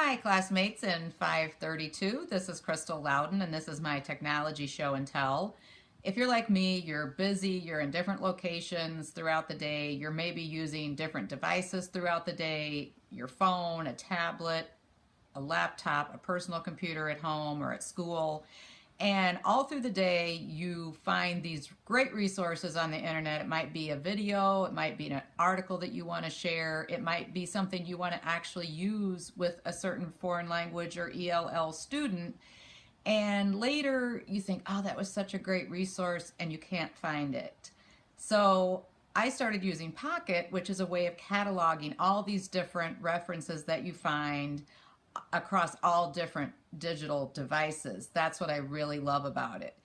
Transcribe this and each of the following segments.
Hi, classmates in 532. This is Crystal Loudon, and this is my technology show and tell. If you're like me, you're busy, you're in different locations throughout the day, you're maybe using different devices throughout the day, your phone, a tablet, a laptop, a personal computer at home or at school. And all through the day, you find these great resources on the internet. It might be a video, it might be an article that you want to share, it might be something you want to actually use with a certain foreign language or ELL student. And later you think, oh, that was such a great resource, and you can't find it. So I started using Pocket, which is a way of cataloging all these different references that you find across all different digital devices. That's what I really love about it.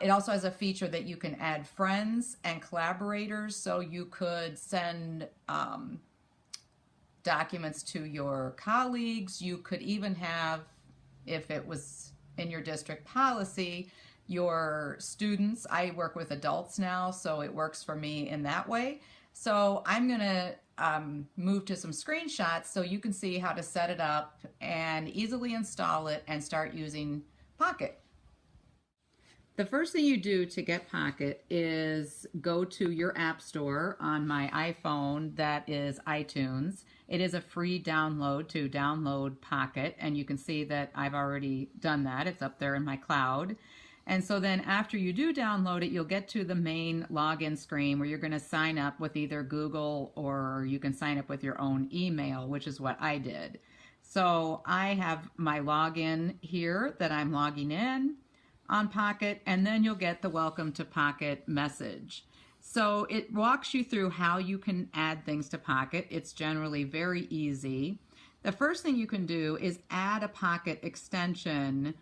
It also has a feature that you can add friends and collaborators, so you could send documents to your colleagues. You could even have, if it was in your district policy, your students. I work with adults now, so it works for me in that way. So I'm going to move to some screenshots so you can see how to set it up and easily install it and start using Pocket. The first thing you do to get Pocket is go to your app store on my iPhone, that is iTunes. It is a free download to download Pocket, and you can see that I've already done that. It's up there in my cloud. And so then after you do download it, you'll get to the main login screen where you're going to sign up with either Google, or you can sign up with your own email, which is what I did. So I have my login here that I'm logging in on Pocket, and then you'll get the Welcome to Pocket message. So it walks you through how you can add things to Pocket. It's generally very easy. The first thing you can do is add a Pocket extension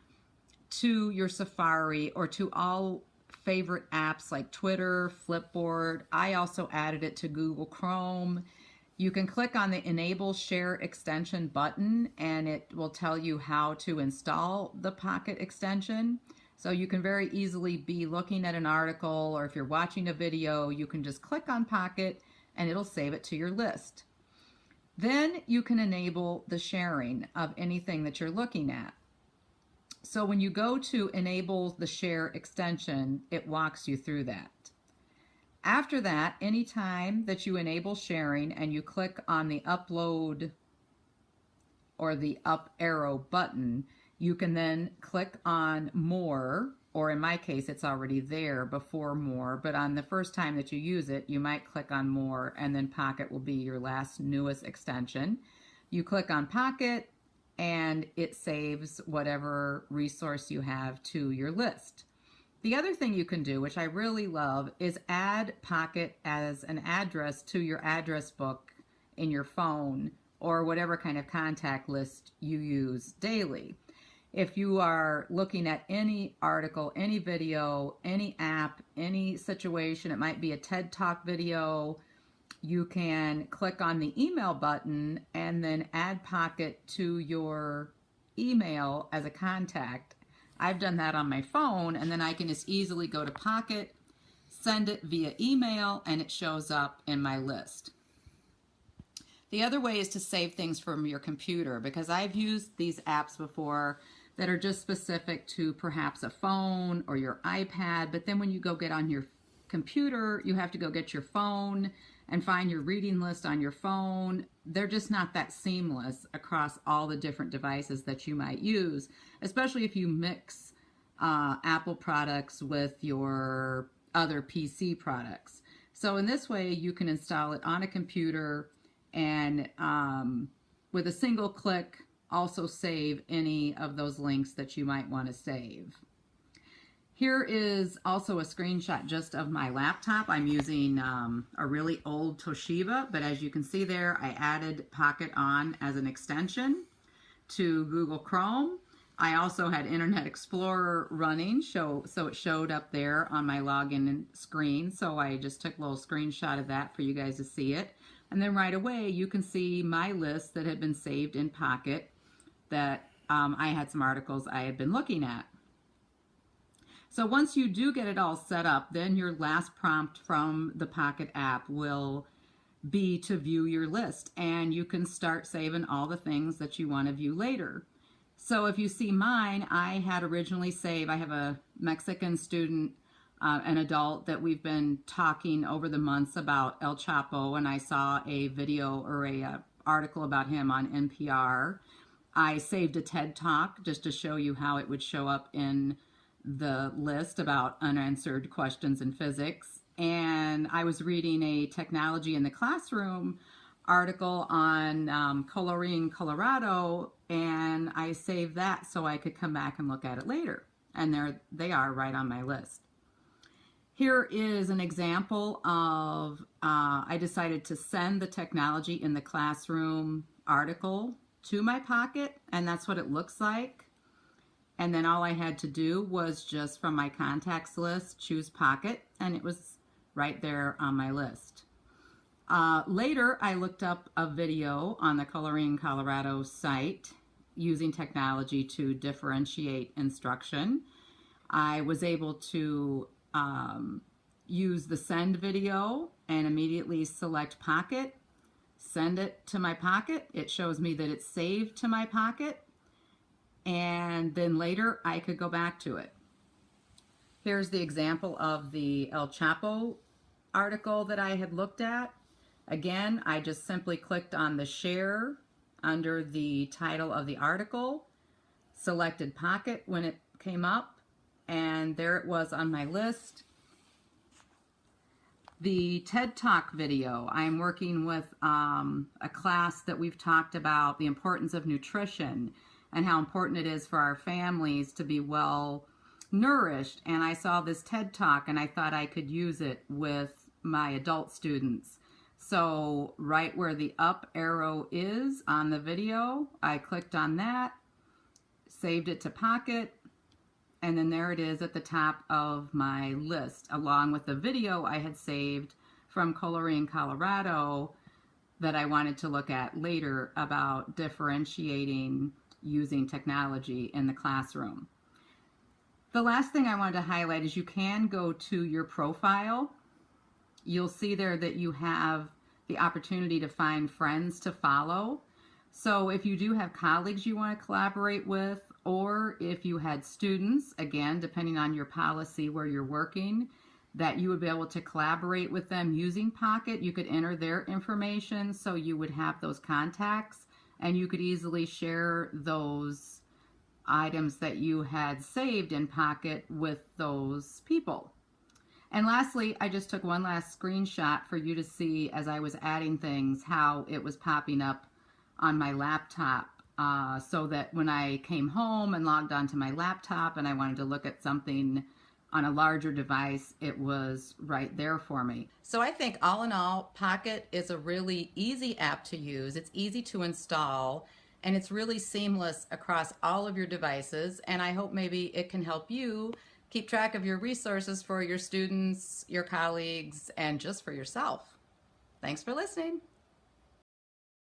to your Safari or to all favorite apps like Twitter, Flipboard. I also added it to Google Chrome. You can click on the Enable Share Extension button and it will tell you how to install the Pocket extension. So you can very easily be looking at an article, or if you're watching a video, you can just click on Pocket and it'll save it to your list. Then you can enable the sharing of anything that you're looking at. So when you go to enable the share extension, it walks you through that. After that, anytime that you enable sharing and you click on the upload or the up arrow button, you can then click on more, or in my case, it's already there before more, but on the first time that you use it, you might click on more, and then Pocket will be your last newest extension. You click on Pocket, and it saves whatever resource you have to your list. The other thing you can do, which I really love, is add Pocket as an address to your address book in your phone or whatever kind of contact list you use daily. If you are looking at any article, any video, any app, any situation, it might be a TED Talk video, you can click on the email button and then add Pocket to your email as a contact. I've done that on my phone, and then I can just easily go to Pocket, send it via email, and it shows up in my list. The other way is to save things from your computer, because I've used these apps before that are just specific to perhaps a phone or your iPad, but then when you go get on your computer, you have to go get your phone and find your reading list on your phone. They're just not that seamless across all the different devices that you might use, especially if you mix Apple products with your other PC products. So in this way, you can install it on a computer and with a single click, also save any of those links that you might want to save. Here is also a screenshot just of my laptop. I'm using a really old Toshiba, but as you can see there, I added Pocket on as an extension to Google Chrome. I also had Internet Explorer running, so it showed up there on my login screen. So I just took a little screenshot of that for you guys to see it. And then right away, you can see my list that had been saved in Pocket that I had some articles I had been looking at. So once you do get it all set up, then your last prompt from the Pocket app will be to view your list, and you can start saving all the things that you want to view later. So if you see mine, I had originally saved, I have a Mexican student, an adult that we've been talking over the months about El Chapo, and I saw a video or a article about him on NPR. I saved a TED Talk just to show you how it would show up in the list about unanswered questions in physics. And I was reading a Technology in the Classroom article on Colorine, Colorado, and I saved that so I could come back and look at it later. And there they are right on my list. Here is an example of, I decided to send the Technology in the Classroom article to my Pocket, and that's what it looks like. And then all I had to do was just from my contacts list, choose Pocket, and it was right there on my list. Later, I looked up a video on the Colorine Colorado site using technology to differentiate instruction. I was able to use the send video and immediately select Pocket, send it to my Pocket. It shows me that it's saved to my Pocket, and then later I could go back to it. Here's the example of the El Chapo article that I had looked at. Again, I just simply clicked on the share under the title of the article, selected Pocket when it came up, and there it was on my list. The TED Talk video, I'm working with a class that we've talked about the importance of nutrition and how important it is for our families to be well nourished. And I saw this TED Talk and I thought I could use it with my adult students. So right where the up arrow is on the video, I clicked on that, saved it to Pocket, and then there it is at the top of my list, along with the video I had saved from Colorine, Colorado, that I wanted to look at later about differentiating using technology in the classroom. The last thing I wanted to highlight is you can go to your profile. You'll see there that you have the opportunity to find friends to follow. So if you do have colleagues you want to collaborate with, or if you had students, again, depending on your policy where you're working, that you would be able to collaborate with them using Pocket, you could enter their information so you would have those contacts and you could easily share those items that you had saved in Pocket with those people. And lastly, I just took one last screenshot for you to see as I was adding things how it was popping up on my laptop, so that when I came home and logged onto my laptop and I wanted to look at something on a larger device, it was right there for me. So I think all in all, Pocket is a really easy app to use. It's easy to install and it's really seamless across all of your devices, and I hope maybe it can help you keep track of your resources for your students, your colleagues, and just for yourself. Thanks for listening.